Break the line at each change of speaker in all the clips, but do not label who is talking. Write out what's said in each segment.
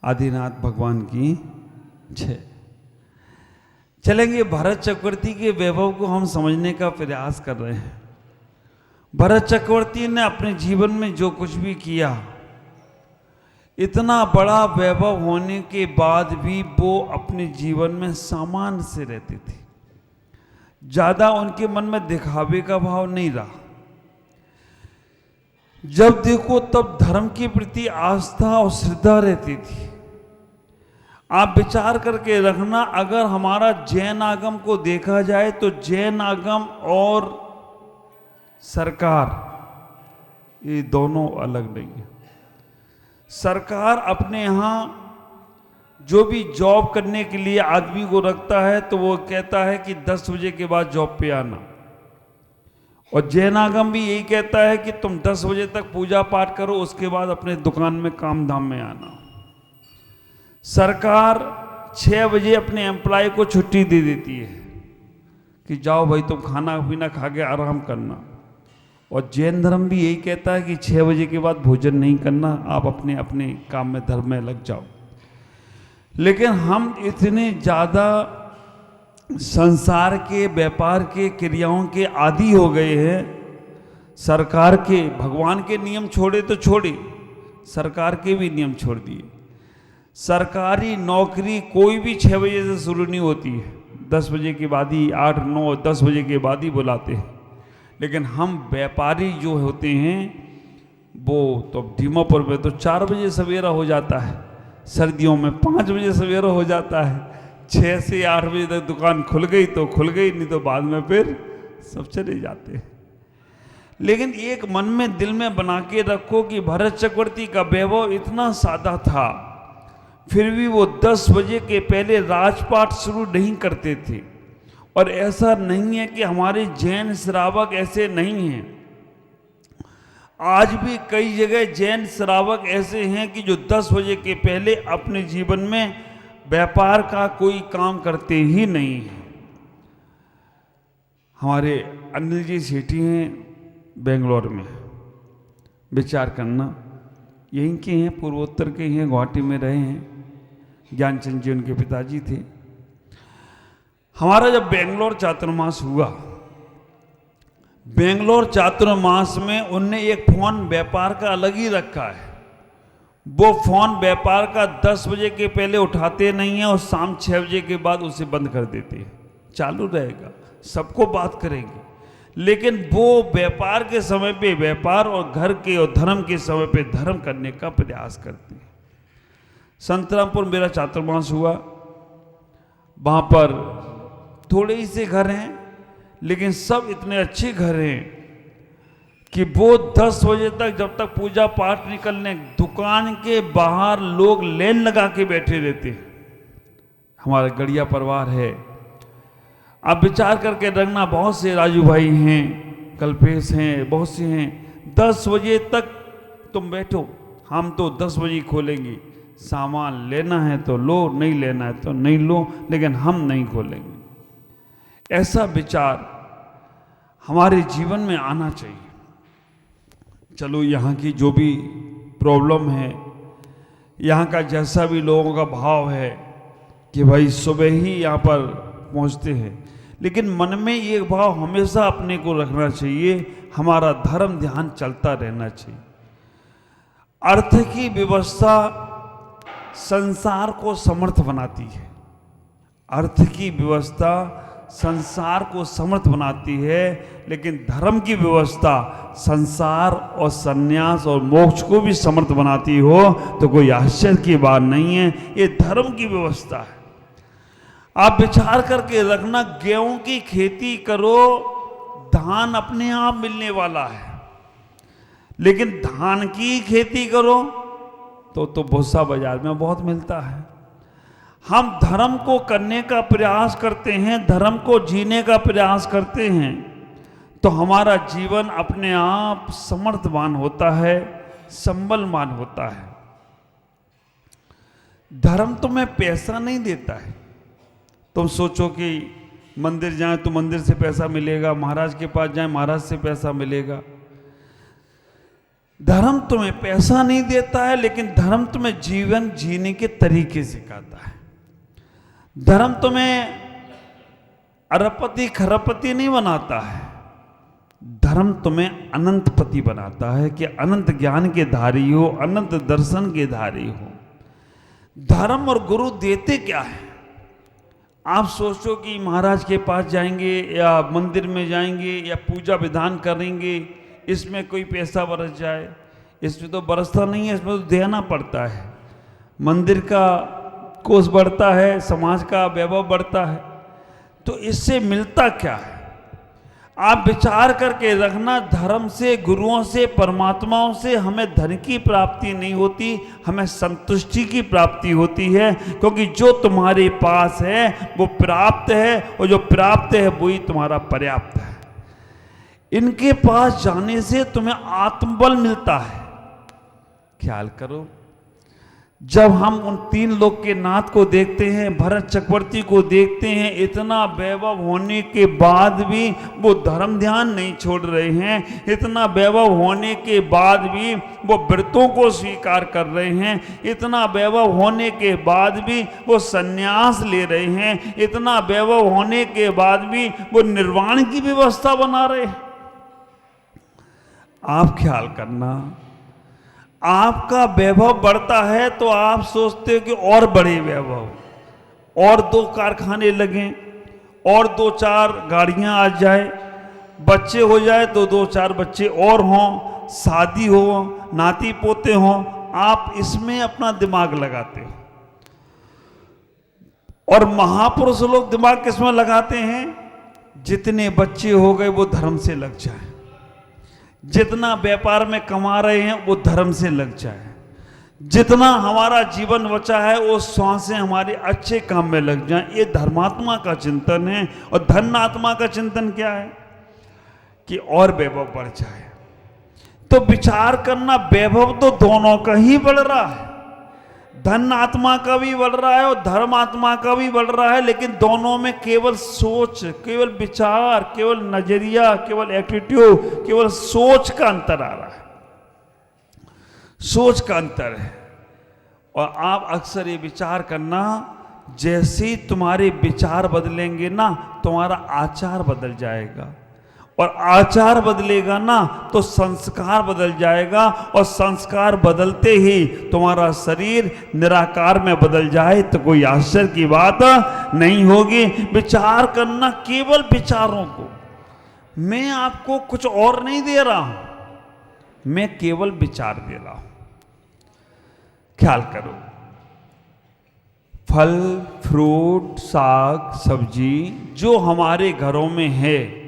आदिनाथ भगवान की जय। चलेंगे, भरत चक्रवर्ती के वैभव को हम समझने का प्रयास कर रहे हैं। भरत चक्रवर्ती ने अपने जीवन में जो कुछ भी किया, इतना बड़ा वैभव होने के बाद भी वो अपने जीवन में सामान्य से रहते थे। ज्यादा उनके मन में दिखावे का भाव नहीं रहा। जब देखो तब धर्म के प्रति आस्था और श्रद्धा रहती थी। आप विचार करके रखना, अगर हमारा जैन आगम को देखा जाए तो जैन आगम और सरकार ये दोनों अलग नहीं है। सरकार अपने यहाँ जो भी जॉब करने के लिए आदमी को रखता है तो वो कहता है कि 10 बजे के बाद जॉब पे आना, और जैन आगम भी यही कहता है कि तुम 10 बजे तक पूजा पाठ करो, उसके बाद अपने दुकान में काम धाम में आना। सरकार 6 बजे अपने एम्प्लॉय को छुट्टी दे देती है कि जाओ भाई तुम खाना पीना खा के आराम करना, और जैन धर्म भी यही कहता है कि 6 बजे के बाद भोजन नहीं करना, आप अपने अपने काम में धर्म में लग जाओ। लेकिन हम इतने ज़्यादा संसार के व्यापार के क्रियाओं के आदी हो गए हैं, सरकार के भगवान के नियम छोड़े तो छोड़े, सरकार के भी नियम छोड़ दिए। सरकारी नौकरी कोई भी 6 बजे से शुरू नहीं होती है, 10 बजे के बाद ही 8, 9, 10 बजे के बाद ही बुलाते हैं। लेकिन हम व्यापारी जो होते हैं वो तो दीमापुर में तो 4 बजे सवेरा हो जाता है, सर्दियों में 5 बजे सवेरा हो जाता है। 6 से 8 बजे तक दुकान खुल गई तो खुल गई, नहीं तो बाद में फिर सब चले जाते हैं। लेकिन एक मन में दिल में बना के रखो कि भरत चक्रवर्ती का वैभव इतना सादा था, फिर भी वो 10 बजे के पहले राजपाट शुरू नहीं करते थे। और ऐसा नहीं है कि हमारे जैन श्रावक ऐसे नहीं हैं। आज भी कई जगह जैन श्रावक ऐसे हैं कि जो 10 बजे के पहले अपने जीवन में व्यापार का कोई काम करते ही नहीं हैं। हमारे अनिल जी सेठी हैं बेंगलोर में, विचार करना, यहीं के हैं, पूर्वोत्तर के ही हैं, गुवाहाटी में रहे हैं। ज्ञानचंद जी उनके पिताजी थे। हमारा जब बेंगलोर चातुर्मास हुआ, बेंगलोर चातुर्मास में उनने एक फोन व्यापार का अलग ही रखा है। वो फोन व्यापार का 10 बजे के पहले उठाते नहीं है और शाम 6 बजे के बाद उसे बंद कर देते हैं। चालू रहेगा, सबको बात करेंगे, लेकिन वो व्यापार के समय पे व्यापार और घर के और धर्म के समय पे धर्म करने का प्रयास करते हैं। संतरामपुर मेरा चातुर्मास हुआ, वहाँ पर थोड़े ही से घर हैं, लेकिन सब इतने अच्छे घर हैं कि वो 10 बजे तक जब तक पूजा पाठ निकलने, दुकान के बाहर लोग लाइन लगा के बैठे रहते हैं। हमारा गढ़िया परिवार है। आप विचार करके रखना, बहुत से राजू भाई हैं, कल्पेश हैं, बहुत से हैं। 10 बजे तक तुम बैठो, हम तो 10 बजे खोलेंगे। सामान लेना है तो लो, नहीं लेना है तो नहीं लो, लेकिन हम नहीं खोलेंगे। ऐसा विचार हमारे जीवन में आना चाहिए। चलो, यहाँ की जो भी प्रॉब्लम है, यहाँ का जैसा भी लोगों का भाव है कि भाई सुबह ही यहाँ पर पहुँचते हैं, लेकिन मन में ये भाव हमेशा अपने को रखना चाहिए, हमारा धर्म ध्यान चलता रहना चाहिए। अर्थ की व्यवस्था संसार को समर्थ बनाती है। अर्थ की व्यवस्था संसार को समर्थ बनाती है, लेकिन धर्म की व्यवस्था संसार और संन्यास और मोक्ष को भी समर्थ बनाती हो तो कोई आश्चर्य की बात नहीं है। ये धर्म की व्यवस्था है। आप विचार करके रखना, गेहूं की खेती करो, धान अपने आप मिलने वाला है, लेकिन धान की खेती करो तो भूसा बाजार में बहुत मिलता है। हम धर्म को करने का प्रयास करते हैं, धर्म को जीने का प्रयास करते हैं, तो हमारा जीवन अपने आप समर्थवान होता है, संबलवान होता है। धर्म तुम्हें पैसा नहीं देता है। तुम सोचो कि मंदिर जाएं तो मंदिर से पैसा मिलेगा, महाराज के पास जाएं महाराज से पैसा मिलेगा। धर्म तुम्हें पैसा नहीं देता है, लेकिन धर्म तुम्हें जीवन जीने के तरीके सिखाता है। धर्म तुम्हें अरबपति खरबपति नहीं बनाता है, धर्म तुम्हें अनंतपति बनाता है कि अनंत ज्ञान के धारी हो, अनंत दर्शन के धारी हो। धर्म और गुरु देते क्या है? आप सोचो कि महाराज के पास जाएंगे या मंदिर में जाएंगे या पूजा विधान करेंगे, इसमें कोई पैसा बरस जाए। इसमें तो बरसता नहीं है, इसमें तो देना पड़ता है। मंदिर का कोष बढ़ता है, समाज का वैभव बढ़ता है। तो इससे मिलता क्या है? आप विचार करके रखना, धर्म से, गुरुओं से, परमात्माओं से हमें धन की प्राप्ति नहीं होती, हमें संतुष्टि की प्राप्ति होती है। क्योंकि जो तुम्हारे पास है वो प्राप्त है, और जो प्राप्त है वही तुम्हारा पर्याप्त है। इनके पास जाने से तुम्हें आत्मबल मिलता है। ख्याल करो, जब हम उन 3 लोक के नाथ को देखते हैं, भरत चक्रवर्ती को देखते हैं, इतना वैभव होने के बाद भी वो धर्म ध्यान नहीं छोड़ रहे हैं। इतना वैभव होने के बाद भी वो व्रतों को स्वीकार कर रहे हैं। इतना वैभव होने के बाद भी वो संन्यास ले रहे हैं। इतना वैभव होने के बाद भी वो निर्वाण की व्यवस्था बना रहे हैं। आप ख्याल करना, आपका वैभव बढ़ता है तो आप सोचते हो कि और बड़े वैभव, और 2 कारखाने लगें, और 2-4 गाड़ियां आ जाए, बच्चे हो जाए तो 2-4 बच्चे और हों, शादी हो, नाती पोते हों। आप इसमें अपना दिमाग लगाते हो। और महापुरुष लोग दिमाग किसमें लगाते हैं? जितने बच्चे हो गए वो धर्म से लग जाए, जितना व्यापार में कमा रहे हैं वो धर्म से लग जाए, जितना हमारा जीवन बचा है वो श्वासें हमारे अच्छे काम में लग जाएं। ये धर्मात्मा का चिंतन है। और धनात्मा का चिंतन क्या है? कि और वैभव बढ़ जाए। तो विचार करना, वैभव तो दोनों का ही बढ़ रहा है। धन आत्मा का भी बढ़ रहा है और धर्म आत्मा का भी बढ़ रहा है, लेकिन दोनों में केवल सोच, केवल विचार, केवल नजरिया, केवल एटीट्यूड, केवल सोच का अंतर आ रहा है। सोच का अंतर है। और आप अक्सर ये विचार करना, जैसे ही तुम्हारे विचार बदलेंगे ना, तुम्हारा आचार बदल जाएगा, और आचार बदलेगा ना तो संस्कार बदल जाएगा, और संस्कार बदलते ही तुम्हारा शरीर निराकार में बदल जाए तो कोई आश्चर्य की बात नहीं होगी। विचार करना केवल विचारों को। मैं आपको कुछ और नहीं दे रहा हूं, मैं केवल विचार दे रहा हूं। ख्याल करो, फल, फ्रूट, साग, सब्जी जो हमारे घरों में है,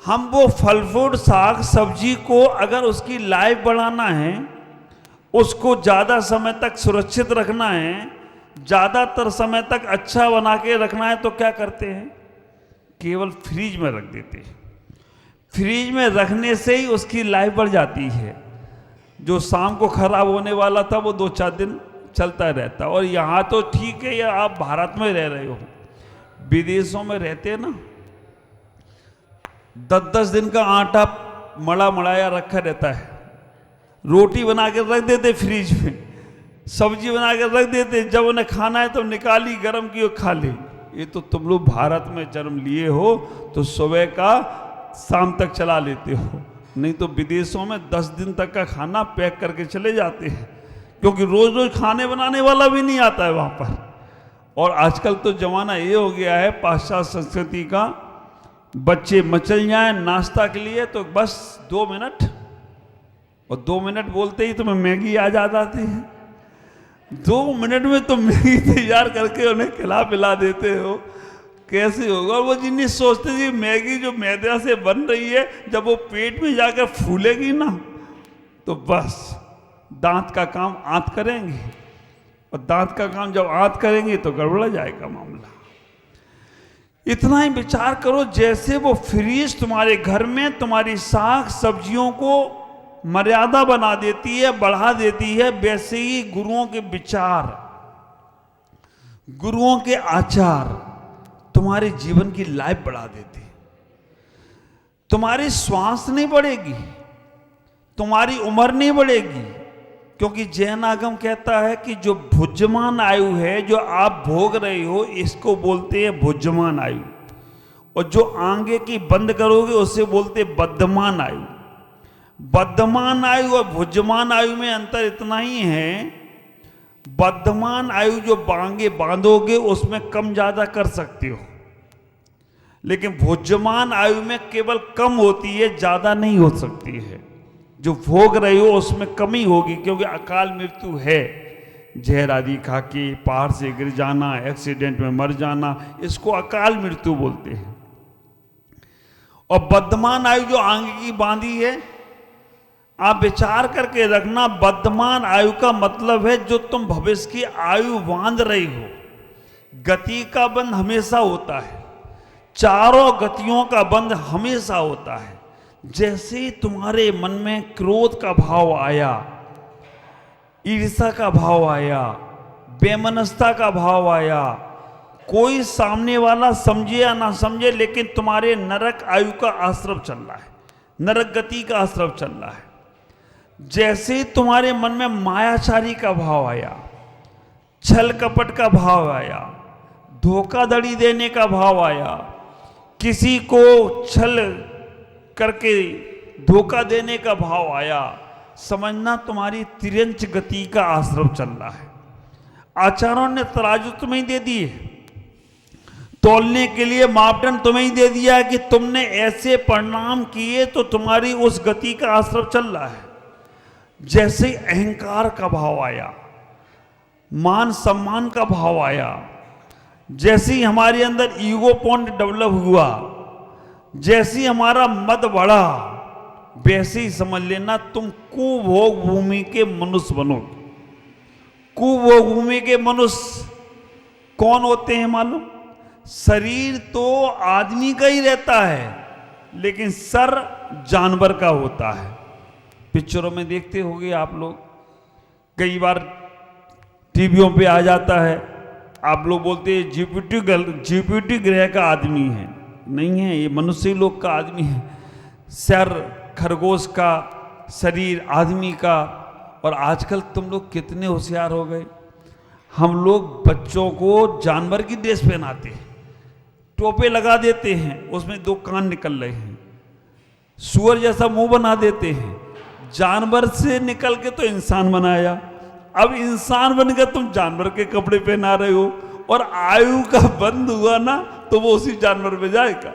हम वो फल फ्रूट साग सब्जी को अगर उसकी लाइफ बढ़ाना है, उसको ज़्यादा समय तक सुरक्षित रखना है, ज़्यादातर समय तक अच्छा बना के रखना है, तो क्या करते हैं? केवल फ्रीज में रख देते हैं। फ्रीज में रखने से ही उसकी लाइफ बढ़ जाती है। जो शाम को खराब होने वाला था वो 2-4 दिन चलता रहता। और यहाँ तो ठीक है, या आप भारत में रह रहे हो, विदेशों में रहते हैं ना, 10-10 दिन का आटा मड़ाया रखा रहता है। रोटी बना के रख देते फ्रिज में, सब्जी बना के रख देते, जब उन्हें खाना है तो निकाली, गर्म की और खा ली। ये तो तुम लोग भारत में जन्म लिए हो तो सुबह का शाम तक चला लेते हो, नहीं तो विदेशों में 10 दिन तक का खाना पैक करके चले जाते हैं, क्योंकि रोज रोज खाने बनाने वाला भी नहीं आता है वहाँ पर। और आजकल तो जमाना ये हो गया है पाश्चात्य संस्कृति का, बच्चे मचल जाएं नाश्ता के लिए तो बस 2 मिनट, और 2 मिनट बोलते ही तुम्हें मैगी आ जाती है। 2 मिनट में तुम मैगी तैयार करके उन्हें खिला पिला देते हो, कैसे होगा? और वो जिन्हें सोचते जी मैगी जो मैदा से बन रही है, जब वो पेट में जाकर फूलेगी ना तो बस दांत का काम आंत करेंगे, और दांत का काम जब आंत करेंगे तो गड़बड़ा जाएगा मामला। इतना ही विचार करो, जैसे वो फ्रीज तुम्हारे घर में तुम्हारी साग सब्जियों को मर्यादा बना देती है, बढ़ा देती है, वैसे ही गुरुओं के विचार, गुरुओं के आचार तुम्हारे जीवन की लाइफ बढ़ा देते। तुम्हारी श्वास नहीं बढ़ेगी, तुम्हारी उम्र नहीं बढ़ेगी, क्योंकि जैन आगम कहता है कि जो भुज्यमान आयु है, जो आप भोग रहे हो, इसको बोलते हैं भुज्यमान आयु, और जो आगे की बंद करोगे उसे बोलते हैं बद्धमान आयु। बद्धमान आयु और भुज्यमान आयु में अंतर इतना ही है, बद्धमान आयु जो बांगे बांधोगे उसमें कम ज्यादा कर सकते हो, लेकिन भुज्यमान आयु में केवल कम होती है, ज्यादा नहीं हो सकती है। जो भोग रहे हो उसमें कमी होगी, क्योंकि अकाल मृत्यु है, जहर आदि खा के पहाड़ से गिर जाना, एक्सीडेंट में मर जाना, इसको अकाल मृत्यु बोलते हैं। और बद्धमान आयु जो आगे की बांधी है, आप विचार करके रखना, बद्धमान आयु का मतलब है जो तुम भविष्य की आयु बांध रही हो। गति का बंध हमेशा होता है, चारों गतियों का बंध हमेशा होता है। जैसे ही तुम्हारे मन में क्रोध का भाव आया, ईर्ष्या का भाव आया, बेमनस्ता का भाव आया, कोई सामने वाला समझे या ना समझे, लेकिन तुम्हारे नरक आयु का आश्रम चल रहा है, नरक गति का आश्रम चल रहा है। जैसे ही तुम्हारे मन में मायाचारी का भाव आया, छल कपट का भाव आया, धोखाधड़ी देने का भाव आया, किसी को छल करके धोखा देने का भाव आया, समझना तुम्हारी तिरंच गति का आश्रम चल रहा है। आचार्यों ने तराजू तुम्हें दे दिए, तोलने के लिए मापदंड तुम्हें ही दे दिया कि तुमने ऐसे परिणाम किए तो तुम्हारी उस गति का आश्रम चल रहा है। जैसे अहंकार का भाव आया, मान सम्मान का भाव आया, जैसे ही हमारे अंदर ईगो पॉइंट डेवलप हुआ, जैसे ही हमारा मद बढ़ा, वैसे ही समझ लेना तुम कुभोग भूमि के मनुष्य बनोगे। कुभोग भूमि के मनुष्य कौन होते हैं मालूम? शरीर तो आदमी का ही रहता है, लेकिन सर जानवर का होता है। पिक्चरों में देखते होंगे आप लोग, कई बार टीवियों पे आ जाता है, आप लोग बोलते हैं जुपिटर ग्रह का आदमी है। नहीं है, ये मनुष्य लोग का आदमी है। सर खरगोश का, शरीर आदमी का। और आजकल तुम लोग कितने होशियार हो गए, हम लोग बच्चों को जानवर की ड्रेस पहनाते हैं, टोपे लगा देते हैं, उसमें 2 कान निकल रहे हैं, सुअर जैसा मुंह बना देते हैं। जानवर से निकल के तो इंसान बनाया, अब इंसान बनकर तुम जानवर के कपड़े पहना रहे हो, और आयु का बंद हुआ ना तो वो उसी जानवर में जाएगा।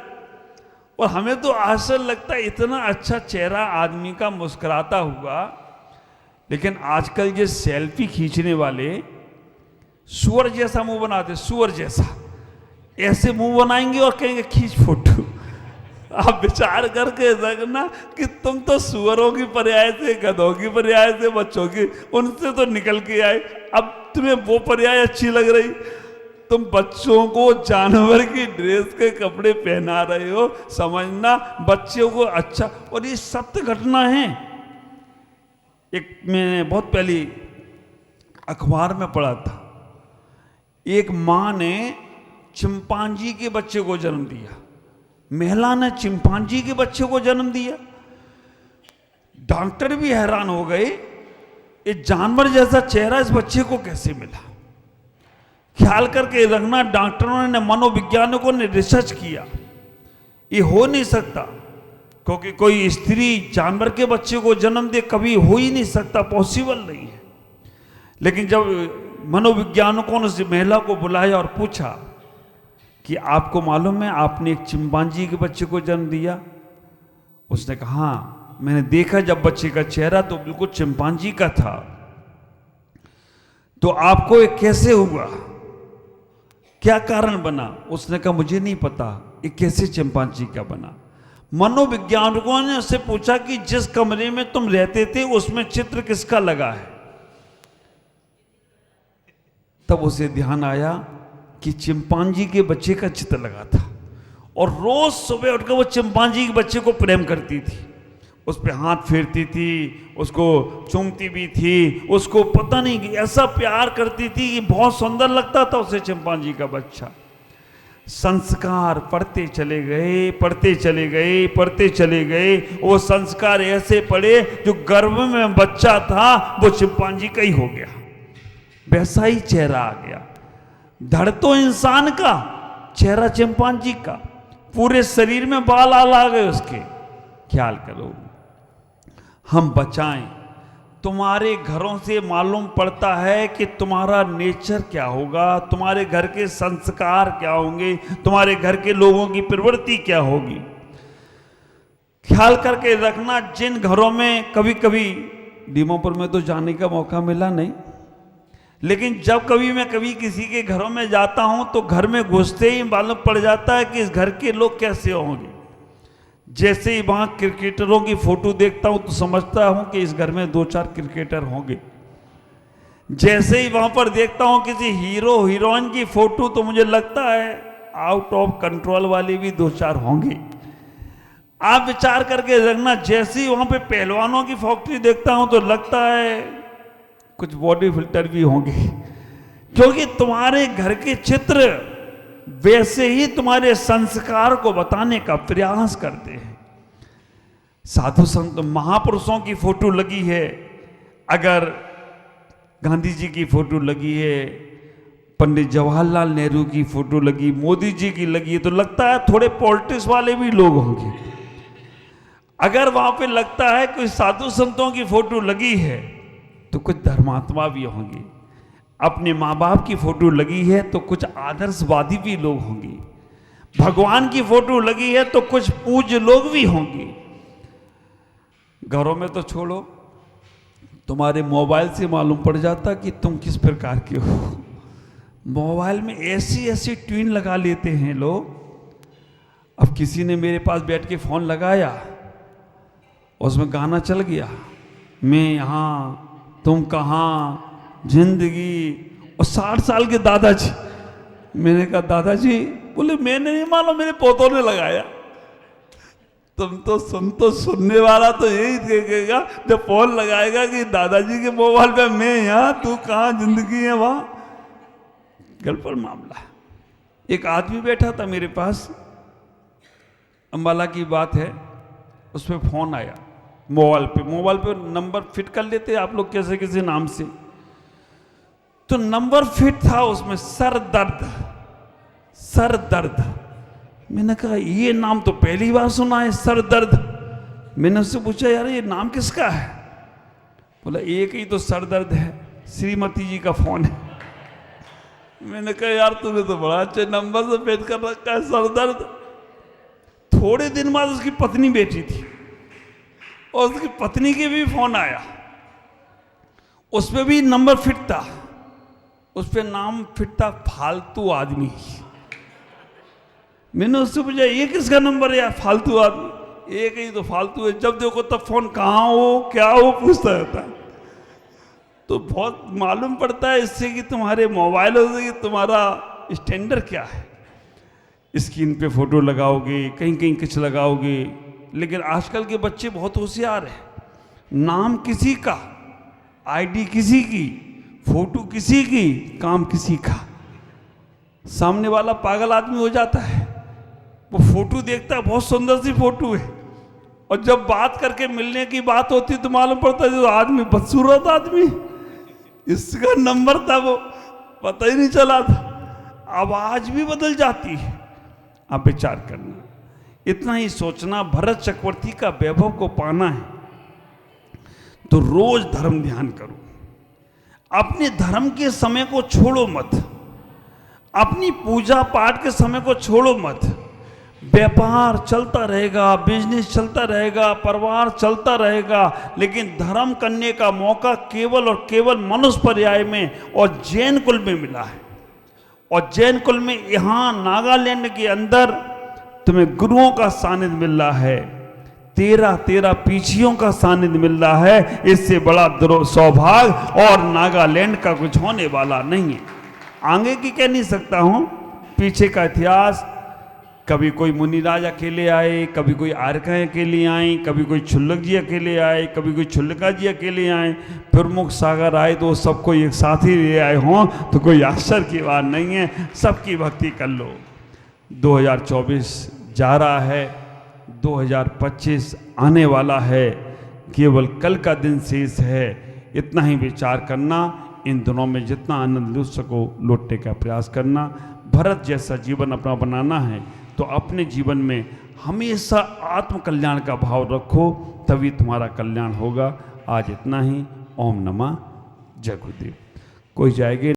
और हमें तो आश्चर्य लगता है, इतना अच्छा चेहरा आदमी का मुस्कुराता हुआ, लेकिन आजकल ये सेल्फी खींचने वाले सुअर जैसा मुंह बनाते, सुअर जैसा ऐसे मुंह बनाएंगे और कहेंगे खींच फोटो। आप विचार करके रखना कि तुम तो सुअरों की पर्याय से, गधों की पर्याय से, बच्चों की, उनसे तो निकल के आए, अब तुम्हें वो पर्याय अच्छी लग रही, तुम बच्चों को जानवर की ड्रेस के कपड़े पहना रहे हो। समझना बच्चों को अच्छा। और ये सत्य घटना है। एक मैंने बहुत पहले अखबार में पढ़ा था, एक माँ ने चिंपांजी के बच्चे को जन्म दिया, महिला ने चिंपांजी के बच्चे को जन्म दिया। डॉक्टर भी हैरान हो गए, ये जानवर जैसा चेहरा इस बच्चे को कैसे मिला। ख्याल करके रखना, डॉक्टरों ने, मनोवैज्ञानिकों ने रिसर्च किया, ये हो नहीं सकता, क्योंकि कोई स्त्री जानवर के बच्चे को जन्म दे, कभी हो ही नहीं सकता, पॉसिबल नहीं है। लेकिन जब मनोवैज्ञानिकों ने उस महिला को बुलाया और पूछा कि आपको मालूम है आपने एक चिंपांजी के बच्चे को जन्म दिया? उसने कहा हाँ, मैंने देखा जब बच्चे का चेहरा तो बिल्कुल चिंपांजी का था। तो आपको ये कैसे हुआ, क्या कारण बना? उसने कहा मुझे नहीं पता ये कैसे चिंपांजी का बना। मनोवैज्ञानिकों ने उससे पूछा कि जिस कमरे में तुम रहते थे उसमें चित्र किसका लगा है? तब उसे ध्यान आया कि चिंपांजी के बच्चे का चित्र लगा था, और रोज सुबह उठकर वो चिंपांजी के बच्चे को प्रेम करती थी, उस पर हाथ फेरती थी, उसको चूमती भी थी, उसको पता नहीं कि ऐसा प्यार करती थी कि बहुत सुंदर लगता था उसे चिंपांजी का बच्चा। संस्कार पढ़ते चले गए, पढ़ते चले गए, पढ़ते चले गए। वो संस्कार ऐसे पढ़े जो गर्भ में बच्चा था वो चिंपांजी का ही हो गया, वैसा ही चेहरा आ गया। धड़ तो इंसान का, चेहरा चिंपांजी का, पूरे शरीर में बाल आ गए उसके। ख्याल करो, हम बचाएं। तुम्हारे घरों से मालूम पड़ता है कि तुम्हारा नेचर क्या होगा, तुम्हारे घर के संस्कार क्या होंगे, तुम्हारे घर के लोगों की प्रवृत्ति क्या होगी। ख्याल करके रखना। जिन घरों में कभी कभी दीमापुर में तो जाने का मौका मिला नहीं, लेकिन जब कभी मैं किसी के घरों में जाता हूं तो घर में घुसते ही मालूम पड़ जाता है कि इस घर के लोग कैसे होंगे। जैसे ही वहां क्रिकेटरों की फोटो देखता हूं तो समझता हूं कि इस घर में 2-4 क्रिकेटर होंगे। जैसे ही वहां पर देखता हूं किसी हीरो हीरोइन की फोटो तो मुझे लगता है आउट ऑफ कंट्रोल वाले भी 2-4 होंगे। आप विचार करके रखना। जैसे ही वहां पे पहलवानों की फैक्ट्री देखता हूं तो लगता है कुछ बॉडी फिल्टर भी होंगे, क्योंकि तुम्हारे घर के चित्र वैसे ही तुम्हारे संस्कार को बताने का प्रयास करते हैं। साधु संत महापुरुषों की फोटो लगी है, अगर गांधी जी की फोटो लगी है, पंडित जवाहरलाल नेहरू की फोटो लगी, मोदी जी की लगी है, तो लगता है थोड़े पॉलिटिक्स वाले भी लोग होंगे। अगर वहां पे लगता है कोई साधु संतों की फोटो लगी है तो कुछ धर्मात्मा भी होंगे। अपने माँ बाप की फोटो लगी है तो कुछ आदर्शवादी भी लोग होंगे। भगवान की फोटो लगी है तो कुछ पूज्य लोग भी होंगे। घरों में तो छोड़ो, तुम्हारे मोबाइल से मालूम पड़ जाता कि तुम किस प्रकार के हो। मोबाइल में ऐसी ऐसी ट्यून लगा लेते हैं लोग। अब किसी ने मेरे पास बैठ के फोन लगाया, उसमें गाना चल गया, मैं यहाँ तुम कहाँ, जिंदगी, और 60 साल के दादाजी। मैंने कहा दादाजी? बोले मैंने नहीं मानो, मेरे पोतों ने लगाया। तुम तो सुनने वाला तो यही देखेगा जब फोन लगाएगा कि दादाजी के मोबाइल पे मैं यहाँ तू कहाँ, जिंदगी है वहां। गड़बड़ मामला। एक आदमी बैठा था मेरे पास, अंबाला की बात है, उस पर फोन आया मोबाइल पे नंबर फिट कर लेते आप लोग कैसे किसी नाम से, तो नंबर फिट था उसमें सर दर्द। मैंने कहा ये नाम तो पहली बार सुना है, सर दर्द। मैंने उससे पूछा यार ये नाम किसका है? बोला एक ही तो सर दर्द है, श्रीमती जी का फोन है। मैंने कहा यार तूने तो बड़ा अच्छे नंबर से फिट कर रखा है, सर दर्द। थोड़े दिन बाद उसकी पत्नी बैठी थी और उसकी पत्नी के भी फोन आया, उसमें भी नंबर फिट था, उस पर नाम फिट था फालतू आदमी। मैंने उससे पूछा ये किसका नंबर है यार, फालतू आदमी? एक ही तो फालतू है, जब देखो तब फोन कहाँ हो क्या हो पूछता रहता है। तो बहुत मालूम पड़ता है इससे कि तुम्हारे मोबाइलों से तुम्हारा स्टैंडर्ड क्या है। स्क्रीन पे फोटो लगाओगे, कहीं कहीं कुछ लगाओगे। लेकिन आजकल के बच्चे बहुत होशियार हैं, नाम किसी का, आईडी किसी की, फोटो किसी की, काम किसी का। सामने वाला पागल आदमी हो जाता है, वो फोटो देखता है बहुत सुंदर सी फोटो है, और जब बात करके मिलने की बात होती तो मालूम पड़ता है जो आदमी बदसूरत आदमी, इसका नंबर था वो पता ही नहीं चला था। आवाज भी बदल जाती है। आप विचार करना, इतना ही सोचना, भरत चक्रवर्ती का वैभव को पाना है तो रोज धर्म ध्यान करो। अपने धर्म के समय को छोड़ो मत, अपनी पूजा पाठ के समय को छोड़ो मत। व्यापार चलता रहेगा, बिजनेस चलता रहेगा, परिवार चलता रहेगा, लेकिन धर्म करने का मौका केवल और केवल मनुष्य पर्याय में और जैन कुल में मिला है। और जैन कुल में यहाँ नागालैंड के अंदर तुम्हें गुरुओं का सानिध्य मिल रहा है, 13 पीछियों का सानिध्य मिल रहा है। इससे बड़ा सौभाग्य और नागालैंड का कुछ होने वाला नहीं है। आगे की कह नहीं सकता हूं, पीछे का इतिहास, कभी कोई मुनिराज अकेले आए, कभी कोई आर्काएं अकेले आई, कभी कोई छुल्लक जी अकेले आए, कभी कोई छुल्लका जी अकेले आए, प्रमुख सागर आए तो सबको एक साथ ही ले आए हों तो कोई आश्चर्य की बात नहीं है। सबकी भक्ति कर लो। 2024 जा रहा है, 2025 आने वाला है, केवल कल का दिन शेष है। इतना ही विचार करना, इन दिनों में जितना आनंद लुट सको लौटने का प्रयास करना। भरत जैसा जीवन अपना बनाना है तो अपने जीवन में हमेशा आत्म कल्याण का भाव रखो, तभी तुम्हारा कल्याण होगा। आज इतना ही। ओम नमः जय गुरुदेव। कोई जाएगा